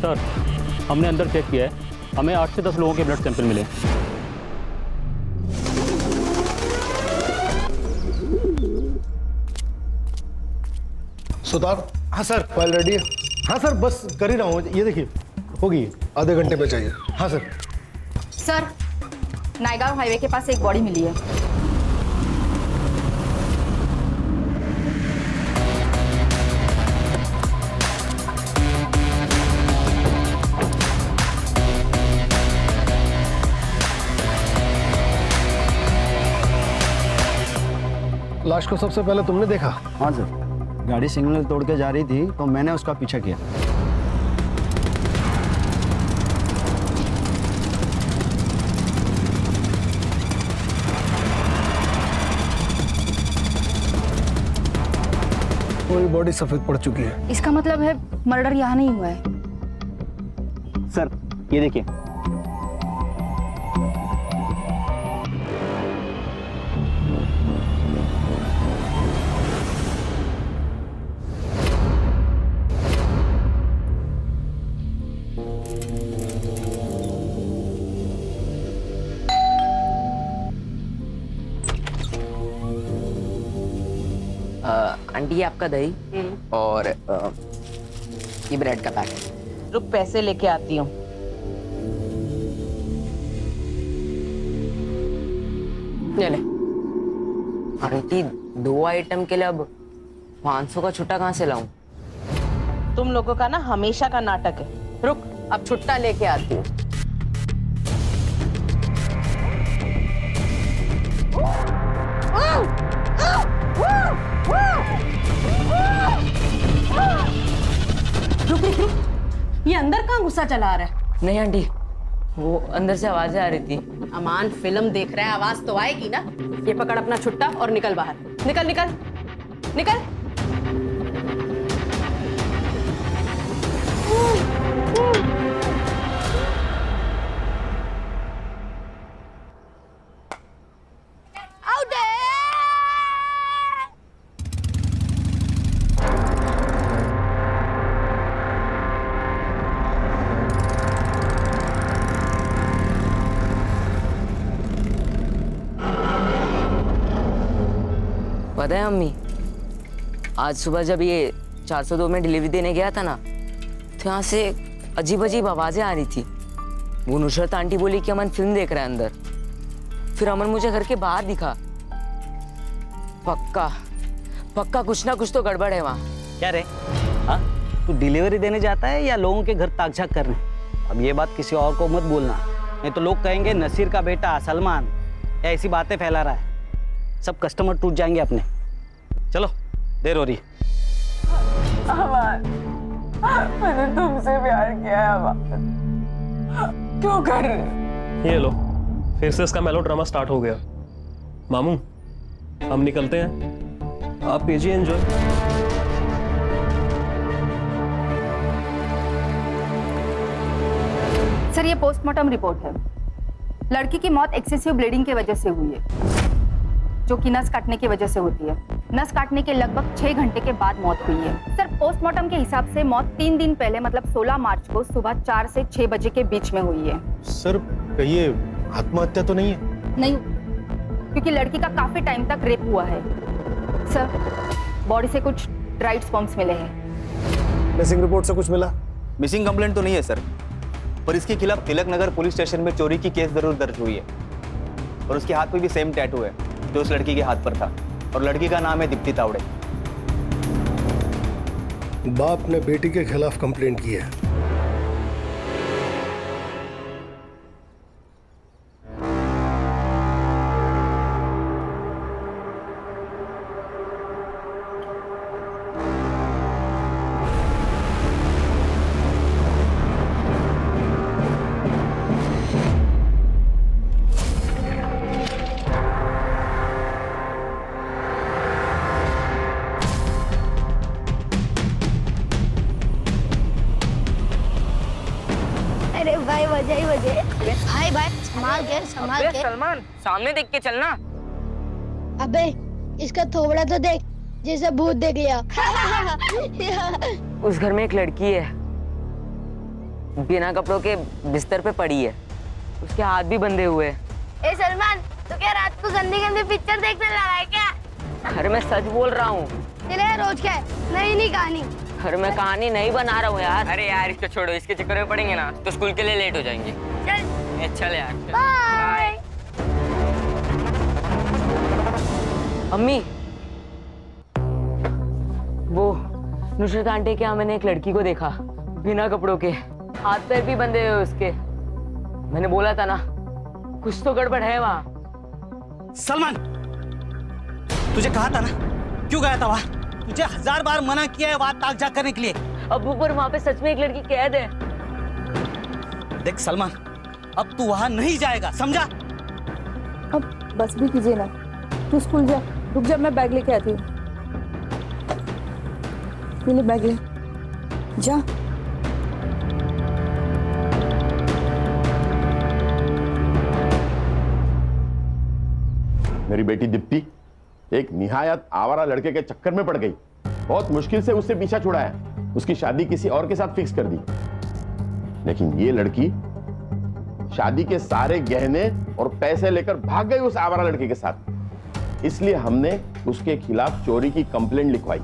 Sir, हमने अंदर check किया है, हमें 8 से 10 लोगों के ब्लड सैंपल मिले। सुतार। हाँ सर। फाइल रेडी है? हाँ सर, बस कर ही रहा हूँ। ये देखिए, होगी, आधे घंटे में चाहिए। हाँ सर। सर, नायगांव हाईवे के पास एक बॉडी मिली है। लाश को सबसे पहले तुमने देखा? हाँ सर, गाड़ी सिग्नल तोड़ के जा रही थी तो मैंने उसका पीछा किया। पूरी बॉडी सफेद पड़ चुकी है। इसका मतलब है मर्डर यहाँ नहीं हुआ है। सर, ये देखिए। आंटी ये आपका दही और ये ब्रेड का पैकेट। रुक, पैसे लेके आती हूँ। ले ले। आंटी 2 आइटम के लिए अब 500 का छुट्टा कहाँ से लाऊं? तुम लोगों का ना हमेशा का नाटक है। रुक, अब छुट्टा लेके आती हूँ। रुक रुक रुक, ये अंदर कहाँ गुस्सा चला रहा है? नहीं आंटी, वो अंदर से आवाजें आ रही थी। अमान फिल्म देख रहा है, आवाज तो आएगी ना। ये पकड़ अपना छुट्टा और निकल बाहर। निकल निकल निकल। पता है अम्मी, आज सुबह जब ये 402 में डिलीवरी देने गया था ना, तो यहाँ से अजीब अजीब आवाजें आ रही थी। वो नुसरत आंटी बोली कि अमन फिल्म देख रहा है अंदर। फिर अमन मुझे घर के बाहर दिखा। पक्का पक्का कुछ ना कुछ तो गड़बड़ है वहाँ। क्या रे? हाँ, तू डिलीवरी देने जाता है या लोगों के घर ताक झाक करने? अब ये बात किसी और को मत बोलना, नहीं तो लोग कहेंगे नसीर का बेटा सलमान ऐसी बातें फैला रहा है। सब कस्टमर टूट जाएंगे अपने। चलो, देर हो रही। मैंने तुमसे प्यार किया है अमन। क्यों कर रहे? ये लो, फिर से इसका मेलो ड्रामा स्टार्ट हो गया। मामू, हम निकलते हैं, आप कीजिए एंजॉय। सर, ये पोस्टमार्टम रिपोर्ट है। लड़की की मौत एक्सेसिव ब्लीडिंग की वजह से हुई है, जो कि नस काटने की वजह से होती है। नस काटने के लगभग 6 घंटे के बाद मौत हुई है। सर, पोस्टमार्टम के हिसाब से मौत 3 दिन पहले मतलब 16 मार्च को सुबह 4 से 6 बजे के बीच में हुई है। सर, कहिए आत्महत्या तो नहीं है? नहीं, क्योंकि लड़की का काफी टाइम तक रेप हुआ है। सर, बॉडी से कुछ ड्राइड स्पर्म्स मिले हैं। मिसिंग रिपोर्ट से कुछ मिला? मिसिंग कंप्लेंट तो नहीं है सर, पर इसके खिलाफ तिलक नगर पुलिस स्टेशन में चोरी की केस जरूर दर्ज हुई है। और उसके हाथ पे भी सेम टैटू है जो उस लड़की के हाथ पर था, और लड़की का नाम है दीप्ति तावड़े। बाप ने बेटी के खिलाफ कंप्लेंट की है। भाई भाई संभाल के। सलमान, सामने देख के चलना। अबे इसका थोबड़ा तो देख, जैसे भूत देख लिया। उस घर में एक लड़की है, बिना कपड़ों के बिस्तर पे पड़ी है, उसके हाथ भी बंधे हुए हैं। ए सलमान, तो क्या रात को गंदी गंदी पिक्चर देखने लगा है क्या? अरे मैं सच बोल रहा हूँ। तेरे रोज क्या है? नई नई कहानी। अरे मैं कहानी नहीं बना रहा हूँ यार। अरे यार इसको छोड़ो, इसके चक्कर में पड़ेंगे ना तो स्कूल के लिए लेट हो जाएंगे। चल चल यार। बाय। अम्मी, वो नुसरत आंटी के यहाँ मैंने एक लड़की को देखा, बिना कपड़ों के, हाथ पैर भी बंधे हुए उसके। मैंने बोला था ना, कुछ तो गड़बड़ है वहाँ। सलमान, तुझे कहा था ना, क्यों गया था वहां? तुझे 1000 बार मना किया है वहां ताक झाक करने के लिए। अब ऊपर वहां पे सच में एक लड़की कैद है। देख सलमान, अब तू वहां नहीं जाएगा, समझा? अब बस भी कीजिए ना, तू स्कूल जा, रुक जा, मैं बैग लेके आती हूँ। ले बैग ले, जा। मेरी बेटी दीप्ति एक निहायत आवारा लड़के के चक्कर में पड़ गई। बहुत मुश्किल से उससे पीछा छुड़ाया, उसकी शादी किसी और के साथ फिक्स कर दी। लेकिन ये लड़की शादी के सारे गहने और पैसे लेकर भाग गई उस आवारा लड़के के साथ। इसलिए हमने उसके खिलाफ चोरी की कंप्लेंट लिखवाई।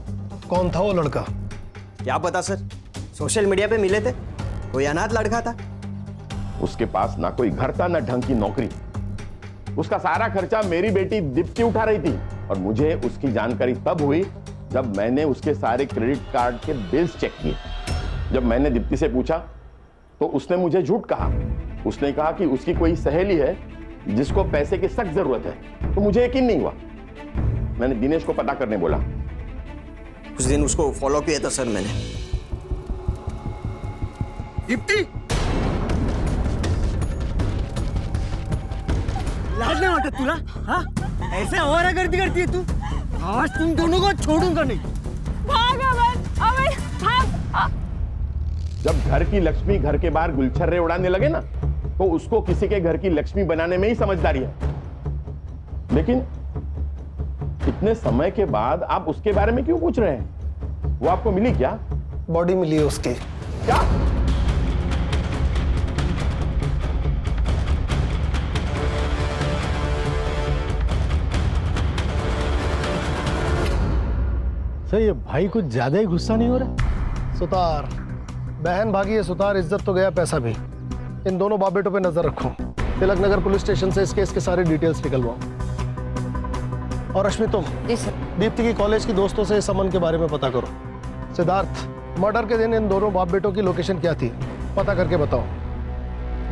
कौन था वो लड़का? क्या पता सर, सोशल मीडिया पे मिले थे, कोई अनाथ लड़का था। उसके पास ना कोई घर था ना ढंग की नौकरी। उसका सारा खर्चा मेरी बेटी दीप्ति उठा रही थी और मुझे उसकी जानकारी तब हुई जब मैंने उसके सारे क्रेडिट कार्ड के बिल्स चेक किए। जब मैंने दीप्ति से पूछा तो उसने मुझे झूठ कहा। उसने कहा कि उसकी कोई सहेली है जिसको पैसे की सख्त जरूरत है। तो मुझे यकीन नहीं हुआ। मैंने दिनेश को पता करने बोला। कुछ दिन उसको फॉलो किया था सर मैंने। दीप्ति, लाज नहीं वाटत तुला? हाँ, ऐसे और गर्दी करती है तू? आज तुम दोनों को छोड़ूंगा नहीं। भाग अमन, भाग। जब घर की लक्ष्मी घर के बाहर गुलछर्रे उड़ाने लगे ना, तो उसको किसी के घर की लक्ष्मी बनाने में ही समझदारी है। लेकिन इतने समय के बाद आप उसके बारे में क्यों पूछ रहे हैं? वो आपको मिली क्या? बॉडी मिली है उसकी। क्या? सर ये भाई कुछ ज्यादा ही गुस्सा नहीं हो रहा? सुतार, बहन भागी है सुतार, इज्जत तो गया, पैसा भी। इन दोनों बाप बेटों पे नजर रखो। तिलक नगर पुलिस स्टेशन से इस केस के सारे डिटेल्स निकलवाओ। और रश्मि तुम दीप्ति की कॉलेज की दोस्तों से इस अमन के बारे में पता करो। सिद्धार्थ, मर्डर के दिन इन दोनों बाप बेटों की लोकेशन क्या थी, पता करके बताओ।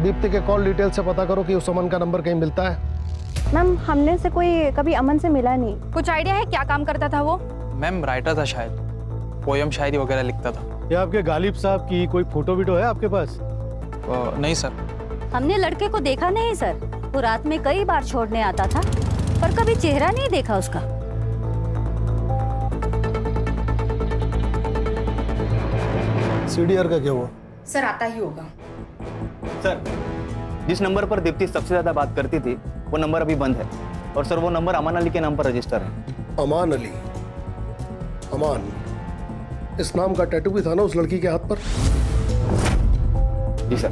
दीप्ति के कॉल डिटेल से पता करो कि उस अमन का नंबर कहीं मिलता है। मैम, हमने से कोई कभी अमन से मिला नहीं। कुछ आइडिया है क्या काम करता था वो? मैम राइटर था शायद, पोयम शायरी वगैरह लिखता था। ये आपके गालिब साहब की कोई फोटो वीटो है आपके पास? नहीं सर। हमने लड़के को देखा नहीं सर। वो रात में कई बार छोड़ने आता था, पर कभी चेहरा नहीं देखा उसका। सीडीआर का क्या हुआ? सर आता ही होगा। सर, जिस नंबर पर दीप्ति सबसे ज्यादा बात करती थी वो नंबर अभी बंद है। और सर वो नंबर अमान अली के नाम पर रजिस्टर है। अमान अली? अमान, इस नाम का टैटू भी था ना उस लड़की के हाथ पर? जी सर।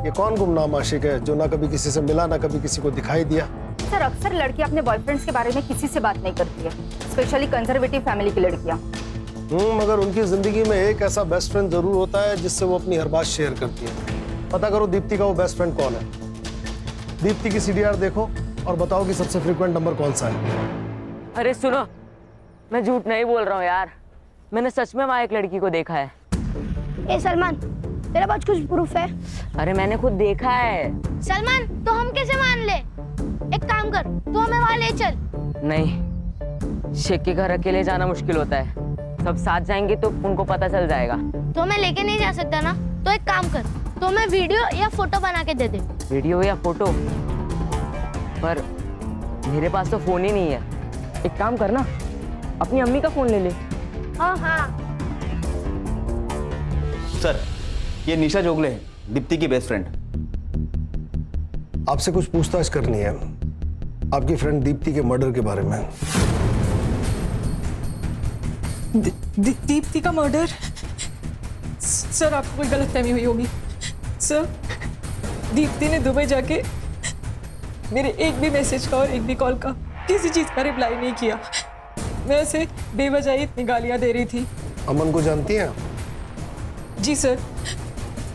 ये कौन गुमनाम आशिक है जो ना कभी किसी से मिला ना कभी किसी को दिखाई दिया? सर अक्सर लड़की अपने बॉयफ्रेंड्स के बारे में किसी से बात नहीं करती है, स्पेशली कंजर्वेटिव फैमिली की लड़कियां। मगर उनकी जिंदगी में एक ऐसा बेस्ट फ्रेंड जरूर होता है जिससे वो अपनी हर बात शेयर करती है। पता करो दीप्ति का वो बेस्ट फ्रेंड कौन है। दीप्ति की सीडीआर देखो और बताओ कि सबसे फ्रीक्वेंट नंबर कौन सा है। अरे सुनो, मैं झूठ नहीं बोल रहा हूँ यार, मैंने सच में वहां एक लड़की को देखा है। ए सलमान, तेरे पास कुछ प्रूफ है? अरे मैंने खुद देखा है। सलमान, तो हम कैसे मान ले? एक काम कर, तू हमें वहां ले चल। नहीं, शेख के घर अकेले जाना मुश्किल होता है, सब साथ जाएंगे तो उनको पता चल जाएगा। तो हमें लेके नहीं जा सकता ना? तो एक काम कर, तो हमें वीडियो या फोटो बना के दे दे। वीडियो या फोटो? पर मेरे पास तो फोन ही नहीं है। एक काम करना, अपनी अम्मी का फोन ले ले। हाँ हाँ। सर, ये निशा जोगले है, दीप्ति की बेस्ट फ्रेंड। आपसे कुछ पूछताछ करनी है आपकी फ्रेंड दीप्ति के मर्डर के बारे में। दीप्ति का मर्डर? सर आपको कोई गलतफहमी हुई होगी। सर दीप्ति ने दुबई जाके मेरे एक भी मैसेज का और एक भी कॉल का किसी चीज का रिप्लाई नहीं किया। मैं उसे बेवजह ही इतनी गालियां दे रही थी। अमन को जानती हैं? जी सर,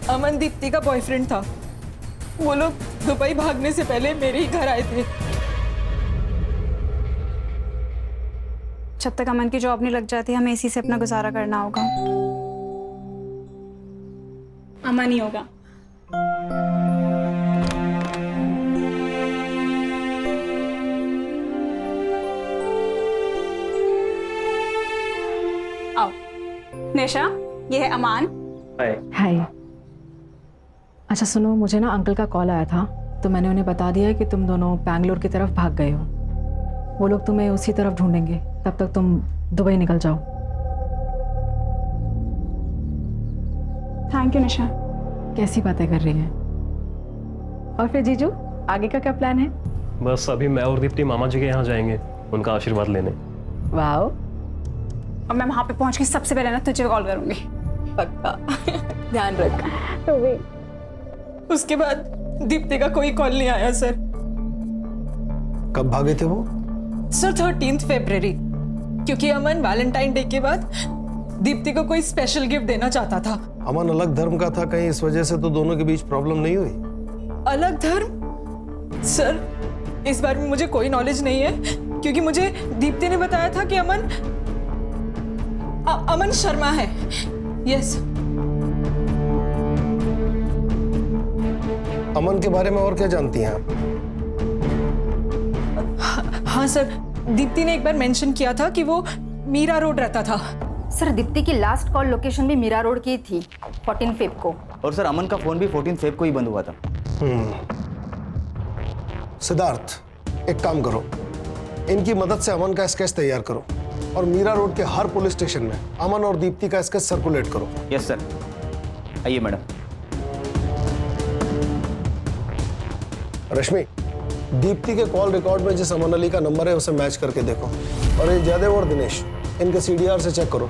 अमन दीप्ति का बॉयफ्रेंड था। वो लोग दुबई भागने से पहले मेरे ही घर आए थे। जब तक अमन की जॉब नहीं लग जाती हमें इसी से अपना गुजारा करना होगा। अमन ही होगा। आओ निशा, ये है अमान। हाय। अच्छा सुनो, मुझे ना अंकल का कॉल आया था तो मैंने उन्हें बता दिया कि तुम दोनों बैंगलोर की तरफ भाग गए हो। वो लोग तुम्हें उसी तरफ ढूंढेंगे, तब तक तुम दुबई निकल जाओ। थैंक यू निशा। कैसी बातें कर रही हैं? और फिर जीजू, आगे का क्या प्लान है? बस अभी मैं और दीप्ति मामा जी के यहाँ जाएंगे उनका आशीर्वाद लेने। वाह। और मैं वहां पे पहुंच के सबसे पहले ना तुझे कॉल करूंगी। पक्का। ध्यान रख। तो भी उसके बाद दीप्ति का कोई कॉल नहीं आया सर। कब भागे थे वो? सर 13 फरवरी, क्योंकि अमन वैलेंटाइन डे के बाद दीप्ति को कोई स्पेशल गिफ्ट देना चाहता था। अमन अलग धर्म का था, कहीं इस वजह से तो दोनों के बीच प्रॉब्लम नहीं हुई? अलग धर्म? सर इस बारे में मुझे कोई नॉलेज नहीं है, क्योंकि मुझे दीप्ति ने बताया था कि अमन शर्मा है। यस। अमन के बारे में और क्या जानती हैं आप? हाँ सर, दीप्ति ने एक बार मेंशन किया था कि वो मीरा रोड रहता था। सर दीप्ति की लास्ट कॉल लोकेशन भी मीरा रोड की थी 14 फेब को। और सर अमन का फोन भी 14 फेब को ही बंद हुआ था। सिद्धार्थ, एक काम करो, इनकी मदद से अमन का स्केच तैयार करो और मीरा रोड के हर पुलिस स्टेशन में अमन और दीप्ति का स्केच सर्कुलेट करो। Yes sir. आइए मैडम। रश्मि, दीप्ति के कॉल रिकॉर्ड में जिस अमन अली का नंबर है उसे मैच करके देखो। और ये जयदेव और दिनेश, इनके सीडीआर से चेक करो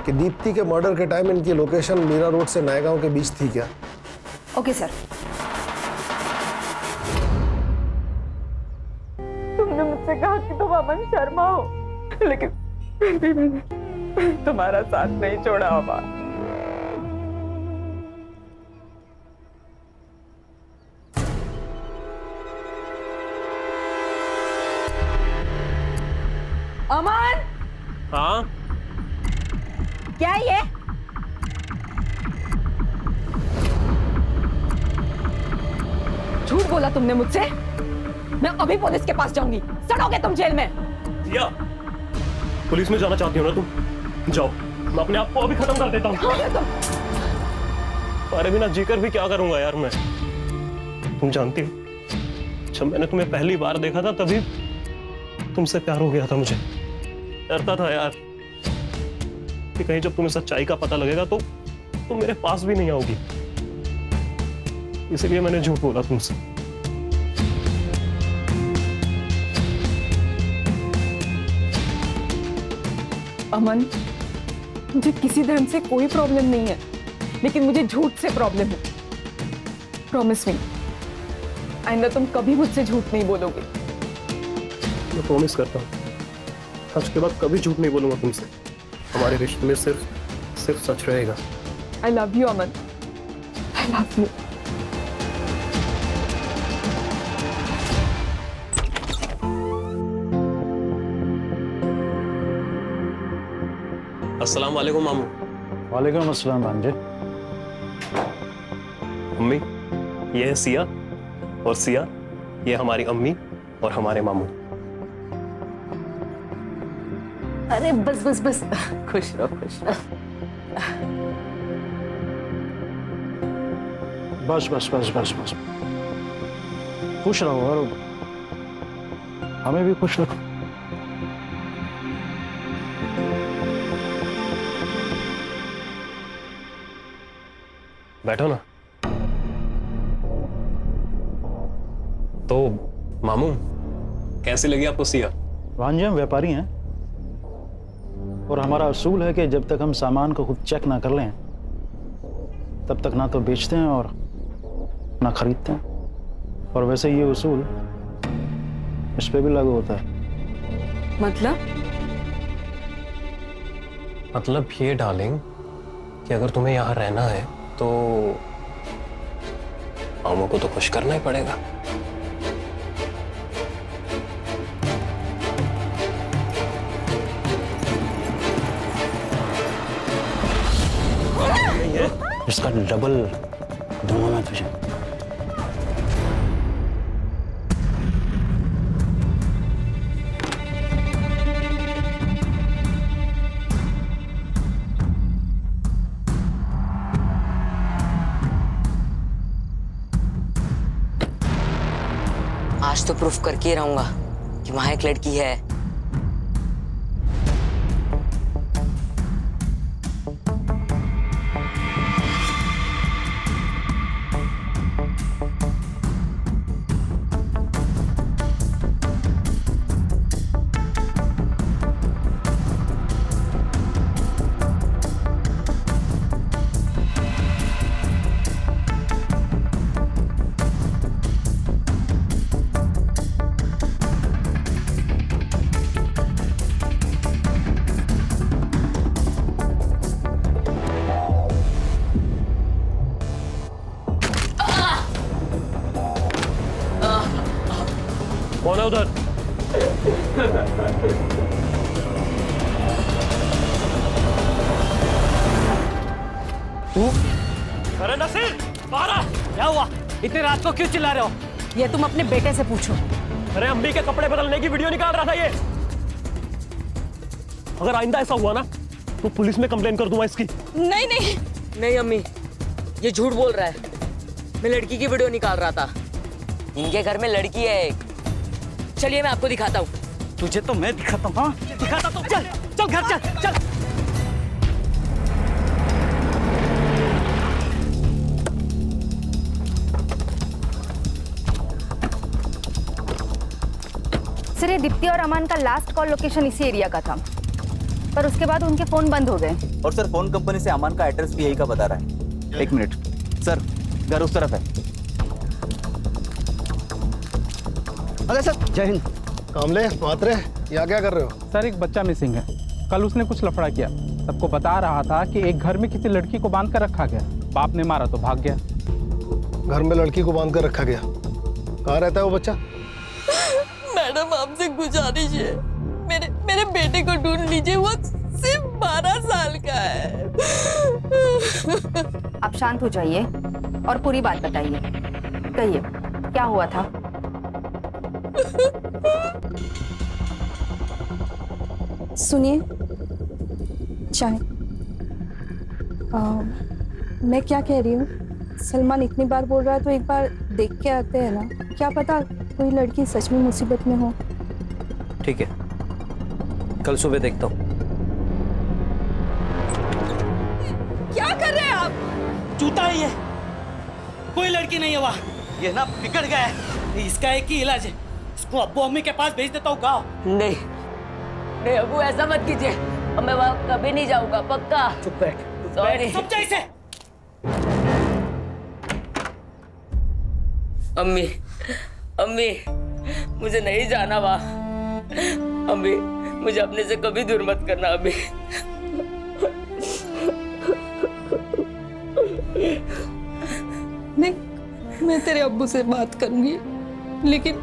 कि दीप्ति के मर्डर के टाइम इनकी लोकेशन मीरा रोड से नएगांव के बीच थी क्या। Okay sir. तुमने मुझसे कहा कि तुम अमन शर्मा हो, लेकिन फिर भी मैंने तुम्हारा साथ नहीं छोड़ा अमन। अमन! हाँ क्या ये? झूठ बोला तुमने मुझसे। मैं अभी पुलिस के पास जाऊंगी, सड़ोगे तुम जेल में। या पुलिस में जाना चाहती हो ना तुम? जाओ, मैं अपने आप को अभी खत्म कर देता हूँ। तुम्हारे बिना जीकर भी क्या करूंगा यार मैं। तुम जानती हो, जब मैंने तुम्हें पहली बार देखा था तभी तुमसे प्यार हो गया था मुझे। डरता था यार कि कहीं जब तुम्हें सच्चाई का पता लगेगा तो तुम मेरे पास भी नहीं आओगी, इसलिए मैंने झूठ बोला तुमसे। अमन, मुझे किसी धर्म से कोई प्रॉब्लम नहीं है, लेकिन मुझे झूठ से प्रॉब्लम है। प्रॉमिस मी, आइंदा तुम कभी मुझसे झूठ नहीं बोलोगे। मैं प्रॉमिस करता हूँ, आज के बाद कभी झूठ नहीं बोलूंगा तुमसे। हमारे रिश्ते में सिर्फ सच रहेगा। I love you Aman, I love you. अस्सलाम वालेकुम मामू। वालेकुम अस्सलाम भांजे। अम्मी, ये है सिया, और सिया ये हमारी अम्मी और हमारे मामू। अरे बस बस बस, खुश रहो खुश रहो। बस बस बस बस बस, खुश रहो और हमें भी खुश रखो। बैठो ना। तो मामू, कैसी लगी आपको सिया? भांजे, हम व्यापारी हैं और हमारा असूल है कि जब तक हम सामान को खुद चेक ना कर लें तब तक ना तो बेचते हैं और ना खरीदते हैं। और वैसे ये उसूल इस पे भी लागू होता है। मतलब ये डार्लिंग कि अगर तुम्हें यहाँ रहना है तो मामू को तो खुश करना ही पड़ेगा। इसका डबल दूंगा मैं तुझे। आज तो प्रूफ करके ही रहूंगा कि वहां एक लड़की है। कौन है उधर? तू? अरे नसीर, बाहर आ! क्या हुआ? इतनी रात को क्यों चिल्ला रहे हो? ये तुम अपने बेटे से पूछो। अरे अम्मी के कपड़े बदलने की वीडियो निकाल रहा था ये। अगर आइंदा ऐसा हुआ ना तो पुलिस में कंप्लेन कर दूंगा इसकी। नहीं नहीं नहीं अम्मी, ये झूठ बोल रहा है। मैं लड़की की वीडियो निकाल रहा था। इनके घर में लड़की है एक। चलिए मैं आपको दिखाता हूँ। तुझे तो मैं दिखाता हूँ। हाँ दिखाता तो चल चल घर चल चल। सर ये दीप्ति और अमान का लास्ट कॉल लोकेशन इसी एरिया का था, पर उसके बाद उनके फोन बंद हो गए। और सर फोन कंपनी से अमान का एड्रेस भी यही का बता रहा है। एक मिनट सर, घर उस तरफ है। अरे सर जय हिंद। कामले मात्रे यहाँ क्या कर रहे हो? सर एक बच्चा मिसिंग है। कल उसने कुछ लफड़ा किया, सबको बता रहा था कि एक घर में किसी लड़की को बांध कर रखा गया। बाप ने मारा तो भाग गया। घर में लड़की को बांध कर रखा गया? कहाँ रहता है वो बच्चा? मैडम आपसे गुजारिश है, मेरे बेटे को ढूंढ लीजिए। वो सिर्फ 12 साल का है। आप शांत हो जाइए और पूरी बात बताइए। कहिए क्या हुआ था? सुनिए, चाय। मैं क्या कह रही हूँ, सलमान इतनी बार बोल रहा है तो एक बार देख के आते हैं ना। क्या पता कोई लड़की सच में मुसीबत में हो। ठीक है, कल सुबह देखता हूँ। क्या कर रहे हैं आप? जूता ही है, कोई लड़की नहीं है वहाँ। ये ना बिगड़ गया है, इसका एक ही इलाज है। इसको अब्बू अम्मी के पास भेज देता हूँ। गाँव नहीं नहीं अबू, ऐसा मत कीजिए। अब मैं वहाँ कभी नहीं जाऊंगा, पक्का। चुप बैठ, सॉरी। समझा इसे? अम्मी अम्मी, मुझे नहीं जाना वहाँ। अम्मी मुझे अपने से कभी दूर मत करना अम्मी। नहीं, मैं तेरे अब्बू से बात करूंगी, लेकिन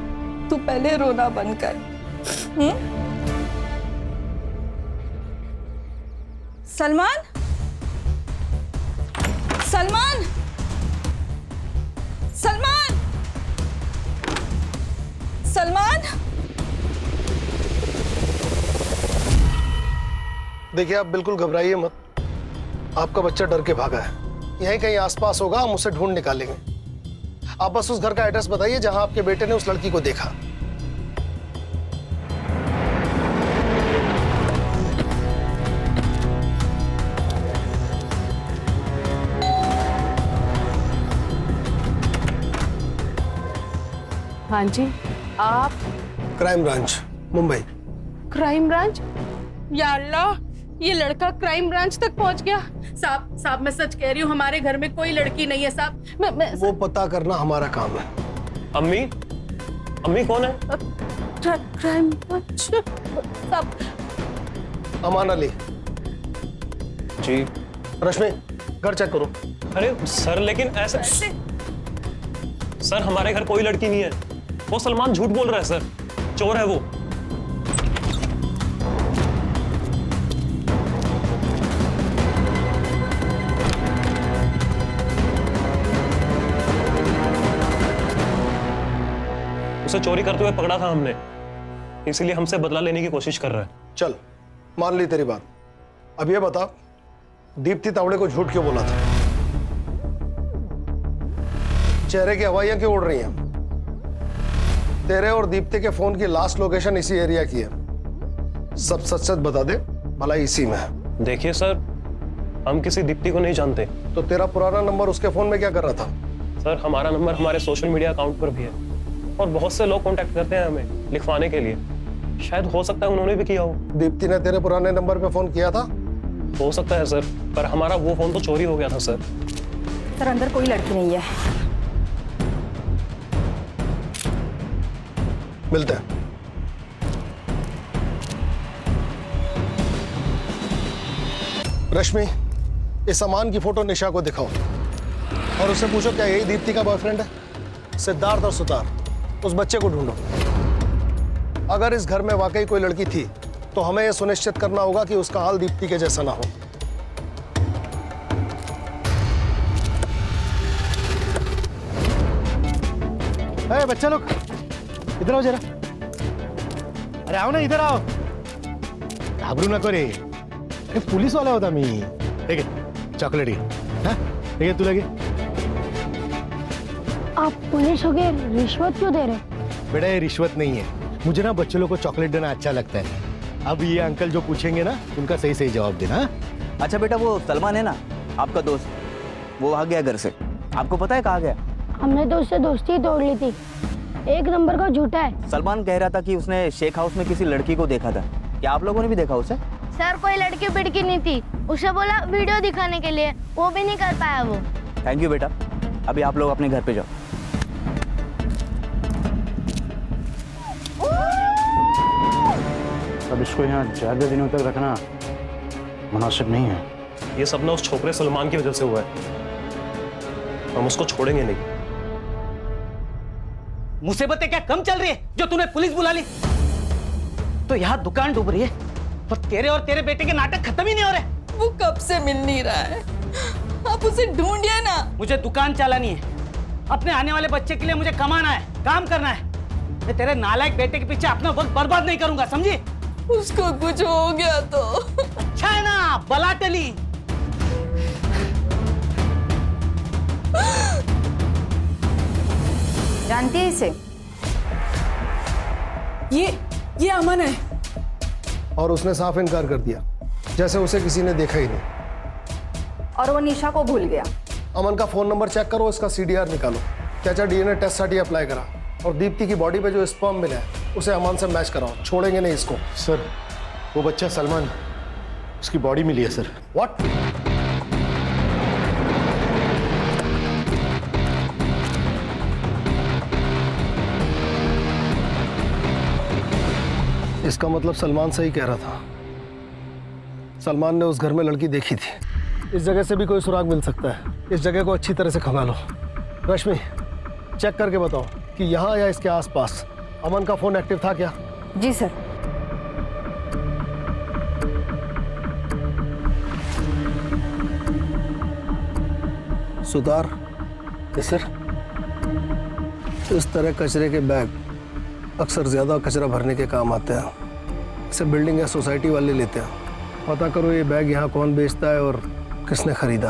तू पहले रोना बंद कर। सलमान, सलमान, सलमान, सलमान। देखिए आप बिल्कुल घबराइए मत। आपका बच्चा डर के भागा है। यहीं कहीं आसपास होगा, हम उसे ढूंढ निकालेंगे। आप बस उस घर का एड्रेस बताइए जहां आपके बेटे ने उस लड़की को देखा। हाँ जी, आप? Crime branch, Mumbai. Crime branch? या अल्लाह, ये लड़का क्राइम ब्रांच तक पहुंच गया। साहब मैं सच कह रही हूँ, हमारे घर में कोई लड़की नहीं है साहब। मैं वो पता करना हमारा काम है। अम्मी, अम्मी कौन है? क्राइम ब्रांच साहब। अमान अली। जी। रश्मि, घर चेक करो। अरे सर, लेकिन ऐसे सर, हमारे घर कोई लड़की नहीं है। वो सलमान झूठ बोल रहा है सर, चोर है वो। उसे चोरी करते हुए पकड़ा था हमने, इसलिए हमसे बदला लेने की कोशिश कर रहा है। चल, मान ली तेरी बात। अब ये बता, दीप्ति तावड़े को झूठ क्यों बोला था? चेहरे की हवाइयां क्यों उड़ रही हैं? तेरे और दीप्ति के फोन की लास्ट लोकेशन इसी एरिया की है। सब सच सच बता दे, भला इसी में है। देखिए सर, हम किसी दीप्ति को नहीं जानते। तो तेरा पुराना नंबर उसके फोन में क्या कर रहा था? सर, हमारा नंबर हमारे सोशल मीडिया अकाउंट पर भी है और बहुत से लोग कांटेक्ट करते हैं हमें लिखवाने के लिए। शायद हो सकता है उन्होंने भी किया हो। दीप्ति ने तेरे पुराने नंबर पे फोन किया था? हो सकता है सर, पर हमारा वो फोन तो चोरी हो गया था सर। सर, अंदर कोई लड़की नहीं है। मिलते हैं। रश्मि, इस अमान की फोटो निशा को दिखाओ और उससे पूछो क्या यही दीप्ति का बॉयफ्रेंड है? सिद्धार्थ और सुतार, उस बच्चे को ढूंढो। अगर इस घर में वाकई कोई लड़की थी तो हमें यह सुनिश्चित करना होगा कि उसका हाल दीप्ति के जैसा ना हो। ए, बच्चा लोग इधर आओ जरा। अरे आओ ना, इधर आओ। घाबरू नको रे, अरे पुलिस वाला होता मी। ठीक है, चॉकलेट ठीक है, तू लगे। आप पुलिस हो गए, रिश्वत क्यों दे रहे? बेटा, ये रिश्वत नहीं है। मुझे ना बच्चों लोग को चॉकलेट देना अच्छा लगता है। अब ये अंकल जो पूछेंगे ना, उनका सही सही जवाब देना। अच्छा बेटा, वो सलमान है ना आपका दोस्त, वो आ गया घर से। आपको पता है कहाँ गया? हमने तो उससे दोस्ती ही तोड़ ली थी। एक नंबर का झूठा है। सलमान कह रहा था कि उसने शेख हाउस में किसी लड़की को देखा था। क्या आप लोगों ने भी देखा उसे? सर, कोई लड़की बिड़की नहीं थी। उसे बोला वीडियो दिखाने के लिए, वो भी नहीं कर पाया वो। थैंक यू बेटा, अभी आप लोग अपने घर पे जाओ। अब इसको यहाँ ज्यादा दिनों तक रखना मुनासिब नहीं है। ये सब ना उस छोकरे सलमान की वजह से हुआ है। हम उसको छोड़ेंगे नहीं। मुसीबतें क्या कम चल रही है जो तूने पुलिस बुला ली? तो यहाँ दुकान डूब रही है और तेरे और तेरे बेटे के नाटक खत्म ही नहीं हो रहे। वो कब से मिल नहीं रहा है, आप उसे ढूंढिए ना। मुझे दुकान चलानी है, अपने आने वाले बच्चे के लिए मुझे कमाना है, काम करना है। मैं तेरे नालायक बेटे के पीछे अपना वक्त बर्बाद नहीं करूंगा, समझी? उसको कुछ हो गया तो अच्छा है ना, बला टली। जानती है इसे? ये अमन है। और उसने साफ इनकार कर दिया, जैसे उसे किसी ने देखा ही नहीं। और वो निशा को भूल गया। अमन का फोन नंबर चेक करो, इसका सीडीआर निकालो। चाचा डीएनए टेस्ट साठी अप्लाई करा और दीप्ति की बॉडी पे जो स्पर्म मिला है उसे अमन से मैच कराओ। छोड़ेंगे नहीं इसको। सर, वो बच्चा सलमान, उसकी बॉडी मिली है सर। व्हाट? इसका मतलब सलमान सही कह रहा था। सलमान ने उस घर में लड़की देखी थी। इस जगह से भी कोई सुराग मिल सकता है। इस जगह को अच्छी तरह से खंगालो। रश्मि, चेक करके बताओ कि यहाँ या इसके आसपास अमन का फोन एक्टिव था क्या? जी सर। सुतार। सर, इस तरह कचरे के बैग अक्सर ज्यादा कचरा भरने के काम आते हैं। इसे बिल्डिंग या सोसाइटी वाले लेते हैं। पता करो ये बैग यहाँ कौन बेचता है और किसने खरीदा।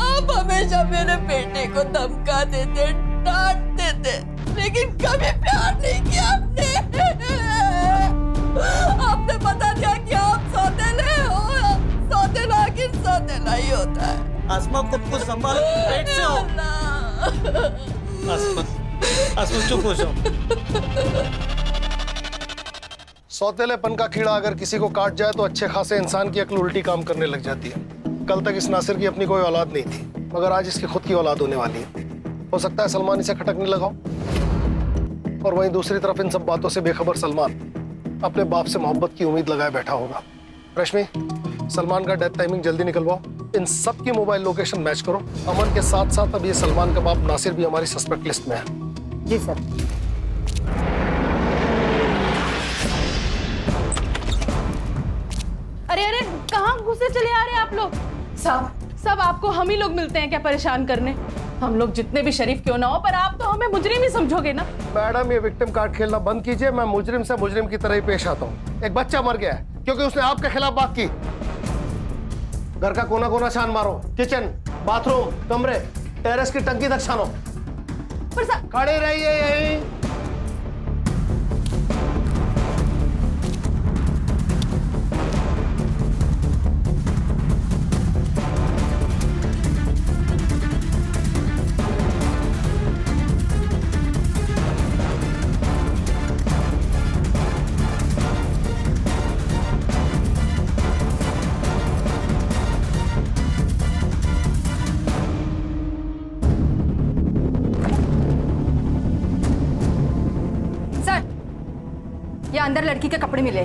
आप हमेशा मेरे बेटे को धमका देते, डांटते थे, लेकिन कभी प्यार नहीं किया आपने। आपने बता दिया कि आप सौतेले हो, सौतेला कि सौतेला। नहीं होता है। आसमा खुद को संभालो, पेट से हो। आसमा, आसमा चुप हो जाओ। सौतेलेपन का कीड़ा अगर किसी को काट जाए तो अच्छे खासे इंसान की अक्ल उल्टी काम करने लग जाती है। कल तक इस नासिर की अपनी कोई औलाद नहीं थी, मगर आज इसकी खुद की औलाद होने वाली है। हो सकता है सलमान इसे खटकने लगाओ। और वहीं दूसरी तरफ इन सब बातों से बेखबर सलमान अपने बाप से मोहब्बत की उम्मीद लगाए बैठा होगा। रश्मि, सलमान का डेथ टाइमिंग जल्दी निकलवाओ। इन सब की मोबाइल लोकेशन मैच करो। अमन के साथ साथ अब ये सलमान का बाप नासिर भी हमारी सस्पेक्ट लिस्ट में है। जी सर। अरे अरे, कहाँ घुसे चले आ रहे हैं आप लोग? सब आपको हम ही लोग मिलते हैं क्या परेशान करने? हम लोग जितने भी शरीफ क्यों ना हो, पर आप तो हमें मुजरिम ही समझोगे ना। मैडम, ये विक्टिम कार्ड खेलना बंद कीजिए। मैं मुजरिम से मुजरिम की तरह ही पेश आता हूँ। एक बच्चा मर गया है क्योंकि उसने आपके खिलाफ बात की। घर का कोना कोना छान मारो, किचन, बाथरूम, कमरे, टेरेस की टंकी तक छानो। खड़े रहिए यहीं। अंदर लड़की के कपड़े मिले।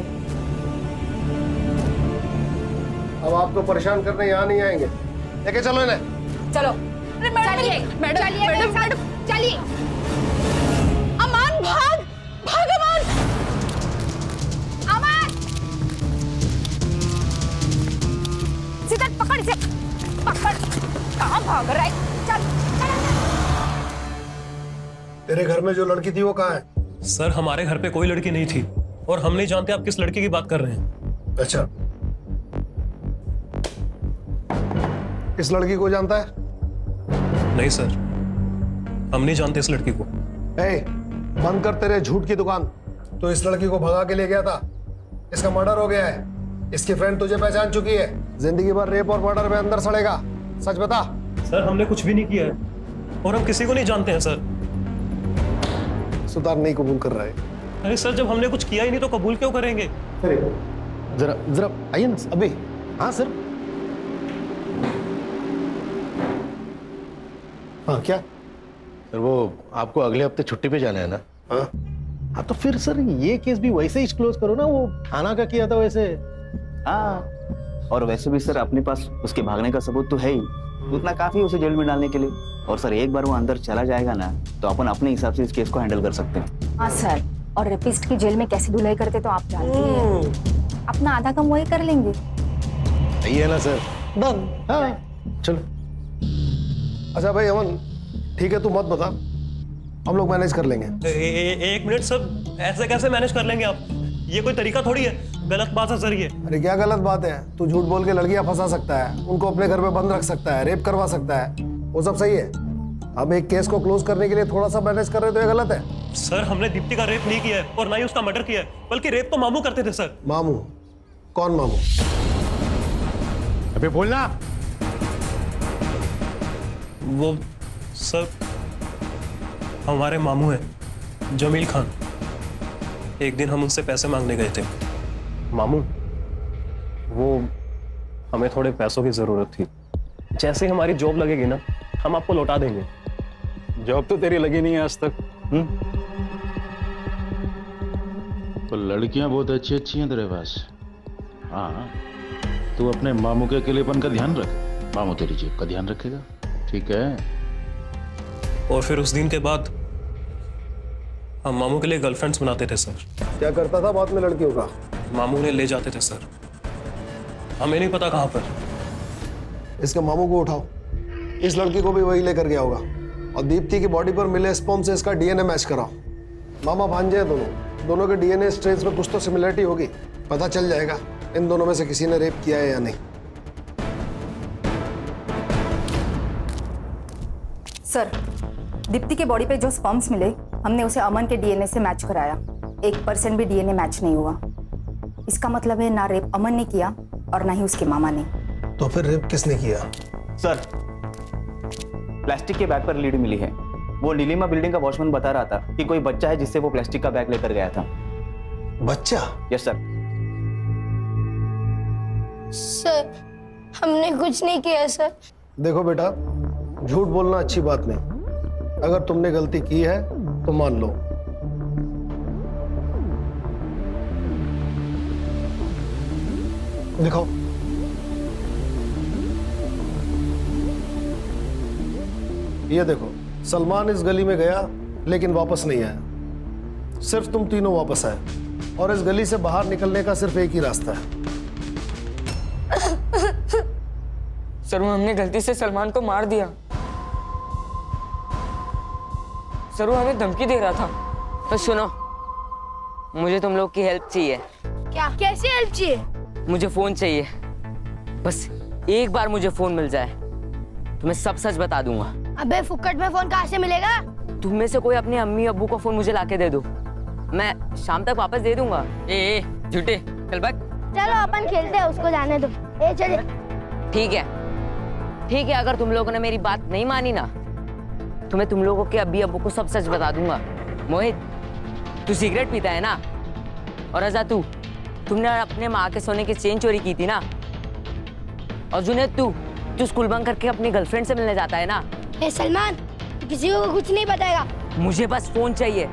अब आपको परेशान करने यहाँ नहीं आएंगे। लेके चलो इन्हें। चलो। चलिए मैडम, चलिए। अमान, भाग अमान। सीधा पकड़ इसे, पकड़। कहाँ भाग रहा है? चल। तेरे घर में जो लड़की थी वो कहाँ है? सर, हमारे घर पे कोई लड़की नहीं थी और हम नहीं जानते आप किस लड़की की बात कर रहे हैं। अच्छा, इस लड़की को जानता है? नहीं सर, हम नहीं जानते इस लड़की को। बंद कर तेरे झूठ की दुकान। तो इस लड़की को भगा के ले गया था, इसका मर्डर हो गया है। इसकी फ्रेंड तुझे पहचान चुकी है। जिंदगी भर रेप और मर्डर में अंदर सड़ेगा। सच बता। सर, हमने कुछ भी नहीं किया है और हम किसी को नहीं जानते हैं सर। सुतार नहीं कबूल कर रहा है। अरे सर, जब हमने कुछ किया ही नहीं तो कबूल क्यों करेंगे? जरा जरा आइए ना अभी। हाँ सर। हाँ क्या सर, वो आपको अगले हफ्ते छुट्टी पे जाना है ना? हाँ तो फिर सर ये केस भी वैसे ही क्लोज करो ना। वो थाना का किया था वैसे। हाँ, और वैसे भी सर अपने पास उसके भागने का सबूत तो है ही, उतना काफी है उसे जेल में डालने के लिए। और सर एक बार वो अंदर चला जाएगा ना तो अपन अपने हिसाब से इस केस को हैंडल कर सकते हैं। हाँ सर, और रेपिस्ट की जेल में कैसी धुलाई करते तो आप जानते हैं। अपना आधा काम वही कर लेंगे। सही है ना सर? डन। हाँ चलो। अच्छा भाई अमन, ठीक है, तू मत बता, हम लोग मैनेज कर लेंगे। एक मिनट सर, ऐसे कैसे मैनेज कर लेंगे आप? ये कोई तरीका थोड़ी है, गलत बात है सर ये। अरे क्या गलत बात है? तू झूठ बोल के लड़कियां फंसा सकता है, उनको अपने घर में बंद रख सकता है, रेप करवा सकता है, वो सब सही है। अब एक केस को क्लोज करने के लिए थोड़ा सा मैनेज कर रहे तो ये गलत है? सर, हमने दीप्ति का रेप नहीं किया है और ना ही उसका मर्डर किया है, बल्कि रेप तो मामू करते थे सर। मामू? कौन मामू? अबे बोलना। वो सर हमारे मामू हैं, जमील खान। एक दिन हम उनसे पैसे मांगने गए थे। मामू, वो हमें थोड़े पैसों की जरूरत थी। जैसे ही हमारी जॉब लगेगी ना, हम आपको लौटा देंगे। जॉब तो तेरी लगी नहीं है आज तक। तो लड़कियां बहुत अच्छी अच्छी हैं तेरे पास। हाँ, तू अपने मामू के अकेलेपन का ध्यान रख, मामू तेरी जेब का ध्यान रखेगा। ठीक है? और फिर उस दिन के बाद हम मामू के लिए गर्लफ्रेंड्स बनाते थे सर। क्या करता था बाद में लड़कियों का? मामू ने ले जाते थे सर, हमें नहीं पता कहाँ पर। इसके मामू को उठाओ, इस लड़की को भी वही लेकर गया होगा। और दीप्ति की बॉडी पर मिले स्पर्म से इसका डीएनए मैच कराओ। मामा भांजे हैं दोनों के डीएनए स्ट्रेन्स में कुछ तो सिमिलरिटी होगी। पता चल जाएगा इन दोनों में से किसी ने रेप किया है या नहीं। सर, दीप्ति के बॉडी पे जो स्पर्म्स मिले, हमने उसे अमन के डीएनए से मैच कराया। 1% भी डीएनए मैच नहीं हुआ। इसका मतलब है ना रेप अमन ने किया और ना ही उसके मामा ने। तो फिर रेप किसने किया? सर, प्लास्टिक के बैग पर लीड मिली है। वो नीलिमा बिल्डिंग का वॉचमैन बता रहा था कि कोई बच्चा है जिससे वो प्लास्टिक का बैग लेकर गया था। बच्चा? Yes sir. सर, हमने कुछ नहीं किया सर। देखो बेटा, झूठ बोलना अच्छी बात नहीं। अगर तुमने गलती की है तो मान लो। दिखाओ। ये देखो, सलमान इस गली में गया लेकिन वापस नहीं आया। सिर्फ तुम तीनों वापस आए और इस गली से बाहर निकलने का सिर्फ एक ही रास्ता है। सर, वो हमने गलती से सलमान को मार दिया। सर, वो हमें धमकी दे रहा था। तो सुनो, मुझे तुम लोग की हेल्प चाहिए। क्या? कैसे हेल्प चाहिए? मुझे फोन चाहिए। बस एक बार मुझे फोन मिल जाए तो मैं सब सच बता दूंगा। अबे फुक्कट में फोन कहाँ से मिलेगा? तुम में से कोई अपने अम्मी अब्बू का फोन मुझे लाके दे दो, मैं शाम तक वापस दे दूंगा। ए झूठे, चल भाग। चलो अपन खेलते हैं, उसको जाने दो। ए चले। ठीक है, ठीक है। अगर तुम लोगों ने मेरी बात नहीं मानी ना तो मैं तुम लोगों के अब्बी अब्बू को सब सच बता दूंगा। मोहित, तू सिगरेट पीता है ना? और रजा, तुमने अपने माँ के सोने की चेन चोरी की थी ना? और जुनैद, तू स्कूल बंक करके अपनी गर्लफ्रेंड से मिलने जाता है ना? ए सलमान, किसी को कुछ नहीं बताएगा। मुझे बस फोन चाहिए,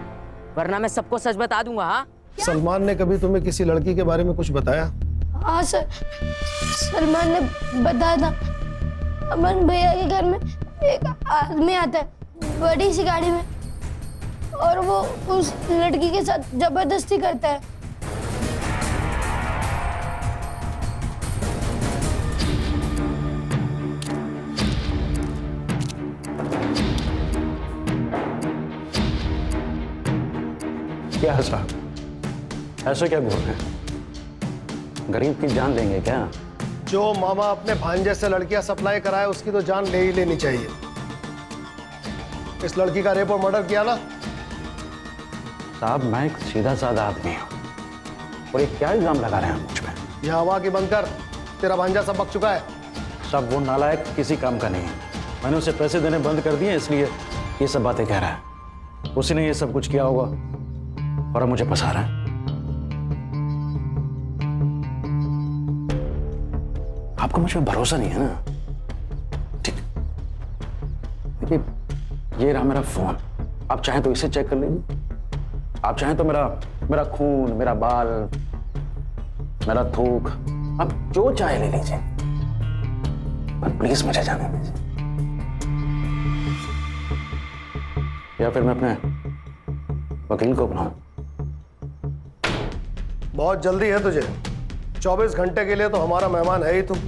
वरना मैं सबको सच बता दूंगा। हाँ? सलमान ने कभी तुम्हें किसी लड़की के बारे में कुछ बताया? हाँ सर, सलमान ने बताया था। अमन भैया के घर में एक आदमी आता है बड़ी सी गाड़ी में, और वो उस लड़की के साथ जबरदस्ती करता है। क्या है साहब, ऐसे क्या बोल रहे हैं? गरीब की जान लेंगे क्या? जो मामा अपने भांजे से लड़कियां सप्लाई कराए उसकी तो जान ले ही लेनी चाहिए। इस लड़की का रेप और मर्डर किया ना? साहब, मैं एक सीधा साधा आदमी हूँ और ये क्या इल्जाम लगा रहे हैं मुझ पे? यह हवा की बंद कर, तेरा भांजा सब बक चुका है। सब वो नालायक किसी काम का नहीं है। मैंने उसे पैसे देने बंद कर दिए, इसलिए ये सब बातें कह रहा है। उसी ने ये सब कुछ किया होगा और अब मुझे फंसा रहा है। आपको मुझ पर भरोसा नहीं है ना? ठीक, देखिए, ये रहा मेरा फोन। आप चाहें तो इसे चेक कर लीजिए। आप चाहें तो मेरा खून, मेरा बाल, मेरा थूक, आप जो चाहे ले लीजिए, पर प्लीज मुझे जाने दीजिए। या फिर मैं अपने वकील को बुलाऊं? बहुत जल्दी है तुझे। 24 घंटे के लिए तो हमारा मेहमान है ही तुम।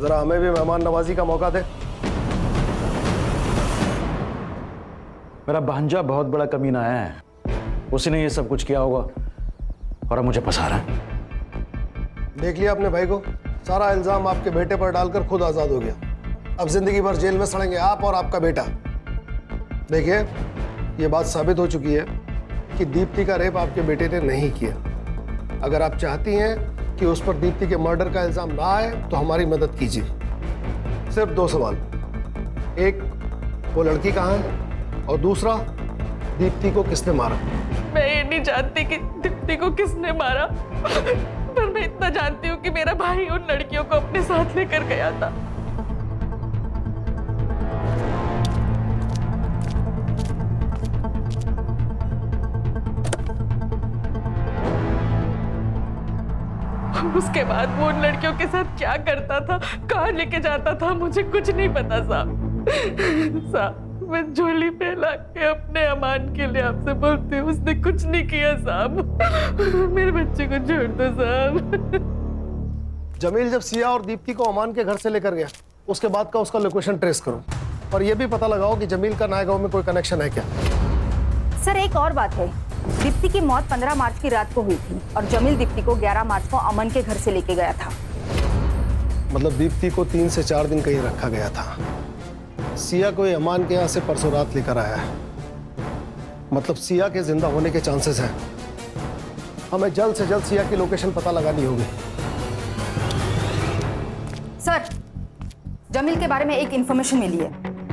जरा हमें भी मेहमान नवाजी का मौका दे। मेरा भांजा बहुत बड़ा कमीना है, उसी ने ये सब कुछ किया होगा और अब मुझे फंसा रहा है। देख लिया अपने भाई को, सारा इल्जाम आपके बेटे पर डालकर खुद आजाद हो गया। अब जिंदगी भर जेल में सड़ेंगे आप और आपका बेटा। देखिए, ये बात साबित हो चुकी है कि दीप्ति का रेप आपके बेटे ने नहीं किया। अगर आप चाहती हैं कि उस पर दीप्ति के मर्डर का इल्जाम ना आए तो हमारी मदद कीजिए। सिर्फ 2 सवाल। एक, वो लड़की कहाँ है? और दूसरा, दीप्ति को किसने मारा? मैं ये नहीं जानती कि दीप्ति को किसने मारा, पर मैं इतना जानती हूँ कि मेरा भाई उन लड़कियों को अपने साथ लेकर गया था। उसके बाद वो उन लड़कियों के साथ क्या करता था, कहाँ लेके जाता था, मुझे कुछ नहीं पता साहब। साहब, मैं झोली फैला के अपने अमान के लिए आपसे बोलती हूँ, उसने कुछ नहीं किया साहब। मेरे बच्चे को छोड़ दो साहब। जमील जब सिया और दीप्ति को अमान के घर से लेकर गया, उसके बाद का उसका लोकेशन ट्रेस करो और ये भी पता लगाओ कि जमील का नायगांव में कोई कनेक्शन है क्या। सर, एक और बात है, दीप्ति की मौत 15 मार्च की रात को हुई थी और जमील दीप्ति को 11 मार्च को अमन के घर से लेके गया था। मतलब दीप्ति को 3 से 4 दिन कहीं रखा गया था। सिया को अमान के यहाँ से परसों रात लेकर आया है। मतलब सिया के जिंदा होने के चांसेस हैं। हमें जल्द से जल्द सिया की लोकेशन पता लगानी होगी। सर, जमील के बारे में एक इन्फॉर्मेशन मिली है।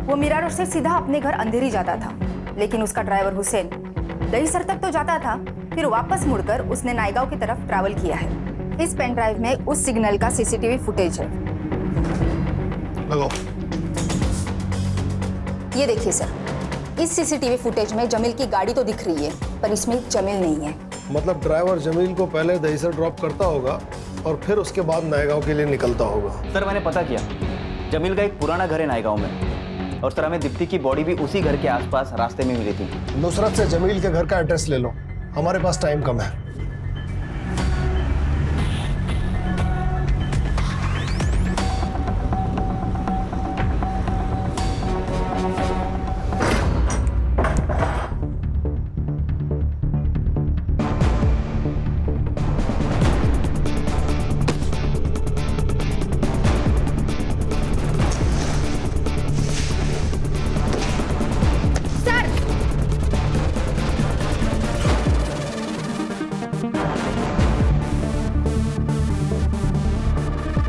वो मीरा रोड से सीधा अपने घर अंधेरी जाता था, लेकिन उसका ड्राइवर हुसैन दहीसर तक तो जाता था, फिर वापस मुड़कर उसने नायगांव की तरफ ट्रैवल किया है। इस पेन ड्राइव में उस सिग्नल का सीसीटीवी फुटेज है। लगाओ। ये देखिए सर, इस सीसीटीवी फुटेज में जमील की गाड़ी तो दिख रही है, पर इसमें जमील नहीं है। मतलब ड्राइवर जमील को पहले दहीसर ड्रॉप करता होगा और फिर उसके बाद नायगांव के लिए निकलता होगा। सर मैंने पता किया, जमील का एक पुराना घर है नायगांव में, और सर हमें दीप्ति की बॉडी भी उसी घर के आसपास रास्ते में मिली थी। नुसरत से जमील के घर का एड्रेस ले लो, हमारे पास टाइम कम है।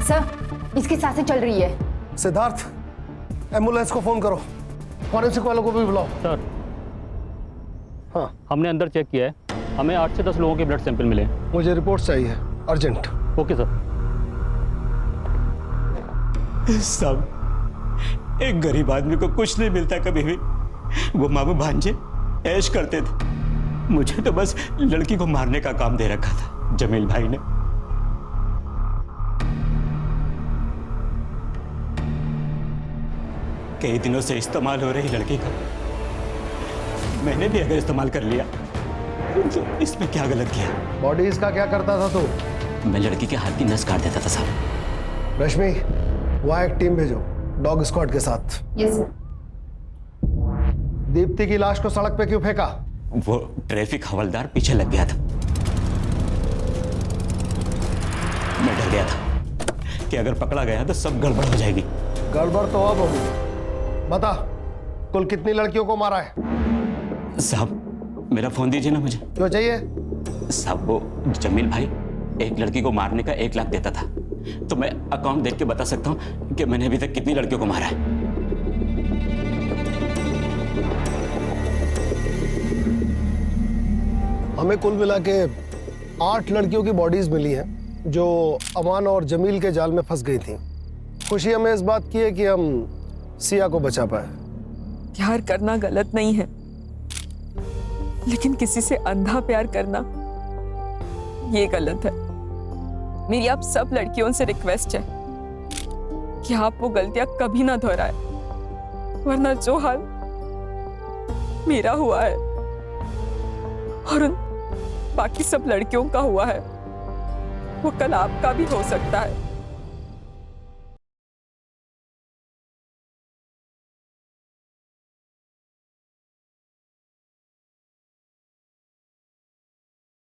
सर, इसकी सांसें चल रही है। सिद्धार्थ, एम्बुलेंस को फोन करो, फॉरेंसिक वालों को भी बुलाओ। सर, हाँ, हमने अंदर चेक किया है, हमें 8 से 10 लोगों के ब्लड सैंपल मिले। मुझे रिपोर्ट चाहिए, अर्जेंट। Okay sir. सब एक गरीब आदमी को कुछ नहीं मिलता कभी भी। वो मामू भांजे ऐश करते थे, मुझे तो बस लड़की को मारने का काम दे रखा था जमील भाई ने। कई दिनों से इस्तेमाल हो रही लड़की का मैंने भी अगर इस्तेमाल कर लिया तो इसमें क्या गलत किया? बॉडीज का क्या करता था तू? मैं लड़की के हाथ की नस काट देता था साहब। रश्मि, वहां एक टीम भेजो डॉग स्क्वाड के साथ। Yes sir. दीप्ति की लाश को सड़क पे क्यों फेंका? वो ट्रैफिक हवलदार पीछे लग गया था। मैं डर गया था कि अगर पकड़ा गया तो सब गड़बड़ हो जाएगी। गड़बड़ तो अब होगी। बता, कुल कितनी लड़कियों को मारा है? साहब मेरा फोन दीजिए ना मुझे। क्यों चाहिए? साहब वो जमील भाई एक लड़की को मारने का 1 लाख देता था, तो मैं अकाउंट देख के बता सकता हूँ कि मैंने अभी तक कितनी लड़कियों को मारा है। हमें कुल मिला के 8 लड़कियों की बॉडीज मिली हैं जो अमान और जमील के जाल में फंस गई थी। खुशी हमें इस बात की है कि हम सिया को बचा पाए। प्यार करना गलत नहीं है, लेकिन किसी से अंधा प्यार करना ये गलत है। मेरी आप सब लड़कियों से रिक्वेस्ट है कि आप वो गलतियां कभी ना दोहराए, वरना जो हाल मेरा हुआ है और उन बाकी सब लड़कियों का हुआ है वो कल आपका भी हो सकता है।